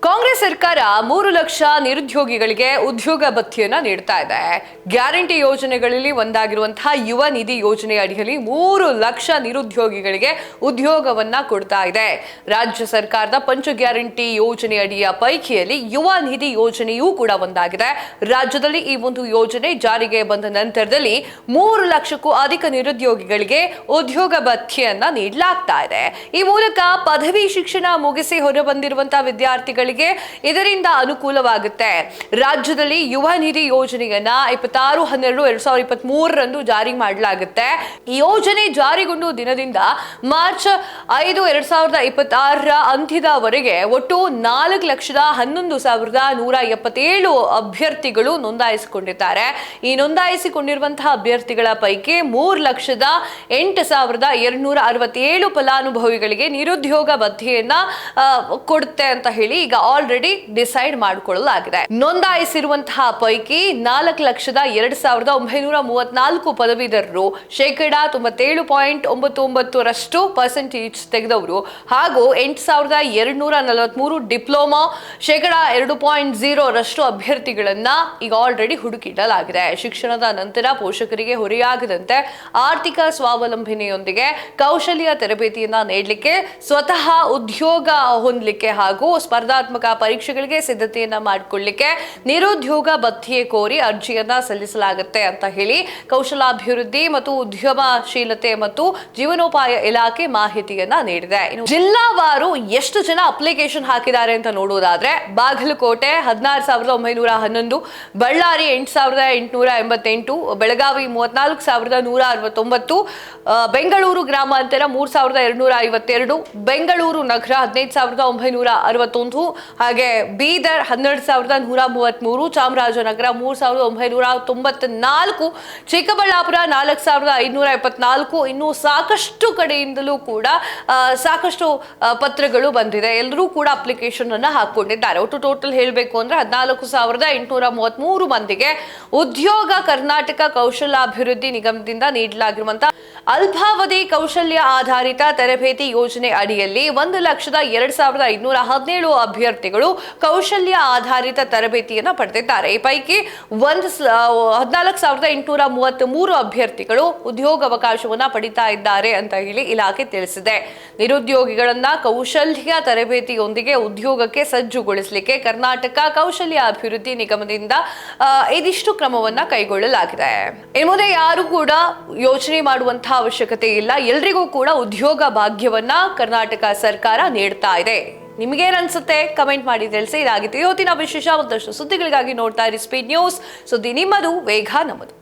ಕಾಂಗ್ರೆಸ್ ಸರ್ಕಾರ 3 ಲಕ್ಷ ನಿರುದ್ಯೋಗಿಗಳಿಗೆ ಉದ್ಯೋಗ ಭತ್ಯೆಯನ್ನ ನೀಡ್ತಾ ಇದೆ. ಗ್ಯಾರಂಟಿ ಯೋಜನೆಗಳಲ್ಲಿ ಒಂದಾಗಿರುವಂತಹ ಯುವ ನಿಧಿ ಯೋಜನೆ ಅಡಿಯಲ್ಲಿ 3 ಲಕ್ಷ ನಿರುದ್ಯೋಗಿಗಳಿಗೆ ಉದ್ಯೋಗವನ್ನ ಕೊಡ್ತಾ ಇದೆ. ರಾಜ್ಯ ಸರ್ಕಾರದ ಪಂಚ ಗ್ಯಾರಂಟಿ ಯೋಜನೆ ಅಡಿಯ ಪೈಕಿಯಲ್ಲಿ ಯುವ ನಿಧಿ ಯೋಜನೆಯೂ ಕೂಡ ಒಂದಾಗಿದೆ. ರಾಜ್ಯದಲ್ಲಿ ಈ ಒಂದು ಯೋಜನೆ ಜಾರಿಗೆ ಬಂದ ನಂತರದಲ್ಲಿ 3 ಲಕ್ಷಕ್ಕೂ ಅಧಿಕ ನಿರುದ್ಯೋಗಿಗಳಿಗೆ ಉದ್ಯೋಗ ಭತ್ಯೆಯನ್ನ ನೀಡಲಾಗ್ತಾ ಇದೆ. ಈ ಮೂಲಕ ಪದವಿ ಶಿಕ್ಷಣ ಮುಗಿಸಿ ಹೊರಬಂದಿರುವಂತಹ ವಿದ್ಯಾರ್ಥಿಗಳಿಗೆ ಇದರಿಂದ ಅನುಕೂಲವಾಗುತ್ತೆ. ರಾಜ್ಯದಲ್ಲಿ ಯುವ ನಿಧಿ ಯೋಜನೆಯನ್ನ 26/12/2023 ರಂದು ಜಾರಿ ಮಾಡಲಾಗುತ್ತೆ. ಈ ಯೋಜನೆ ಜಾರಿಗೊಂಡು ದಿನದಿಂದ ಮಾರ್ಚ್ 5, 2026 ಅಂತ್ಯದವರೆಗೆ ಒಟ್ಟು 4,11,177 ಅಭ್ಯರ್ಥಿಗಳು ನೋಂದಾಯಿಸಿಕೊಂಡಿದ್ದಾರೆ. ಈ ನೋಂದಾಯಿಸಿಕೊಂಡಿರುವಂತಹ ಅಭ್ಯರ್ಥಿಗಳ ಪೈಕಿ 3,08,267 ಫಲಾನುಭವಿಗಳಿಗೆ ನಿರುದ್ಯೋಗ ಭತ್ಯೆಯನ್ನ ಕೊಡುತ್ತೆ ಅಂತ ಹೇಳಿ ಈಗ ಆಲ್ರೆಡಿ ಡಿಸೈಡ್ ಮಾಡಿಕೊಳ್ಳಲಾಗಿದೆ. ನೋಂದಾಯಿಸಿರುವಂತಹ ಪೈಕಿ 4,02,934 ಪದವೀಧರರು 97.99% ತೆಗೆದವರು ಹಾಗೂ 8,243 ಡಿಪ್ಲೊಮಾ 2.0% ಅಭ್ಯರ್ಥಿಗಳನ್ನ ಈಗ ಆಲ್ರೆಡಿ ಹುಡುಕಿಡಲಾಗಿದೆ. ಶಿಕ್ಷಣದ ನಂತರ ಪೋಷಕರಿಗೆ ಹೊರೆಯಾಗದಂತೆ ಆರ್ಥಿಕ ಸ್ವಾವಲಂಬನೆಯೊಂದಿಗೆ ಕೌಶಲ್ಯ ತರಬೇತಿಯನ್ನ ನೀಡಲಿಕ್ಕೆ, ಸ್ವತಃ ಉದ್ಯೋಗ ಹೊಂದಲಿಕ್ಕೆ ಹಾಗೂ ಸ್ಪರ್ಧಾತ್ಮಕ ಪರೀಕ್ಷೆಗಳಿಗೆ ಸಿದ್ಧತೆಯನ್ನ ಮಾಡಿಕೊಳ್ಳಲಿಕ್ಕೆ ನಿರುದ್ಯೋಗ ಭತ್ಯೆ ಕೋರಿ ಅರ್ಜಿಯನ್ನ ಸಲ್ಲಿಸಲಾಗುತ್ತೆ ಅಂತ ಹೇಳಿ ಕೌಶಲಾಭಿವೃದ್ಧಿ ಮತ್ತು ಉದ್ಯಮಶೀಲತೆ ಮತ್ತು ಜೀವನೋಪಾಯ ಇಲಾಖೆ ಮಾಹಿತಿಯನ್ನ ನೀಡಿದೆ. ಇನ್ನು ಜಿಲ್ಲಾವಾರು ಎಷ್ಟು ಜನ ಅಪ್ಲಿಕೇಶನ್ ಹಾಕಿದ್ದಾರೆ ಅಂತ ನೋಡೋದಾದ್ರೆ ಬಾಗಲಕೋಟೆ 16,911, ಬಳ್ಳಾರಿ 8,888, ಬೆಳಗಾವಿ 34,169, ಬೆಂಗಳೂರು ಗ್ರಾಮಾಂತರ 3,252, ಬೆಂಗಳೂರು ನಗರ 15,961, ಹಾಗೆ ಬೀದರ್ 12,133, ಚಾಮರಾಜನಗರ 3,994, ಚಿಕ್ಕಬಳ್ಳಾಪುರ 4,574. ಇನ್ನು ಸಾಕಷ್ಟು ಕಡೆಯಿಂದಲೂ ಕೂಡ ಸಾಕಷ್ಟು ಪತ್ರಗಳು ಬಂದಿದೆ. ಎಲ್ಲರೂ ಕೂಡ ಅಪ್ಲಿಕೇಶನ್ ಅನ್ನ ಹಾಕೊಂಡಿದ್ದಾರೆ. ಒಟ್ಟು ಟೋಟಲ್ ಹೇಳಬೇಕು ಅಂದ್ರೆ 14,833 ಮಂದಿಗೆ ಉದ್ಯೋಗ ಕರ್ನಾಟಕ ಕೌಶಲ್ಯಾಭಿವೃದ್ಧಿ ನಿಗಮದಿಂದ ನೀಡಲಾಗಿರುವಂತಹ ಅಲ್ಪಾವಧಿ ಕೌಶಲ್ಯ ಆಧಾರಿತ ತರಬೇತಿ ಯೋಜನೆ ಅಡಿಯಲ್ಲಿ 1,02,517 ಅಭ್ಯರ್ಥಿಗಳು ಕೌಶಲ್ಯ ಆಧಾರಿತ ತರಬೇತಿಯನ್ನು ಪಡೆದಿದ್ದಾರೆ. ಈ ಪೈಕಿ 14,833 ಅಭ್ಯರ್ಥಿಗಳು ಉದ್ಯೋಗಾವಕಾಶವನ್ನ ಪಡಿತಾ ಇದ್ದಾರೆ ಅಂತ ಹೇಳಿ ಇಲಾಖೆ ತಿಳಿಸಿದೆ. ನಿರುದ್ಯೋಗಿಗಳನ್ನ ಕೌಶಲ್ಯ ತರಬೇತಿಯೊಂದಿಗೆ ಉದ್ಯೋಗಕ್ಕೆ ಸಜ್ಜುಗೊಳಿಸಲಿಕ್ಕೆ ಕರ್ನಾಟಕ ಕೌಶಲ್ಯ ಅಭಿವೃದ್ಧಿ ನಿಗಮದಿಂದ ಇದಿಷ್ಟು ಕ್ರಮವನ್ನ ಕೈಗೊಳ್ಳಲಾಗಿದೆ. ಇನ್ನು ಮುಂದೆ ಯಾರು ಕೂಡ ಯೋಚನೆ ಮಾಡುವಂತಹ ಅವಶ್ಯಕತೆ ಇಲ್ಲ. ಎಲ್ರಿಗೂ ಕೂಡ ಉದ್ಯೋಗ ಭಾಗ್ಯವನ್ನ ಕರ್ನಾಟಕ ಸರ್ಕಾರ ನೀಡ್ತಾ ಇದೆ. ನಿಮಗೇನನ್ಸುತ್ತೆ ಕಮೆಂಟ್ ಮಾಡಿ ತಿಳಿಸಿ. ಇದಾಗಿತ್ತು ಇವತ್ತಿನ ವಿಶೇಷ. ಮತ್ತಷ್ಟು ಸುದ್ದಿಗಳಿಗಾಗಿ ನೋಡ್ತಾ ಇರಿ ಸ್ಪೀಡ್ ನ್ಯೂಸ್. ಸುದ್ದಿ ನಿಮ್ಮದು, ವೇಗ ನಮ್ಮದು.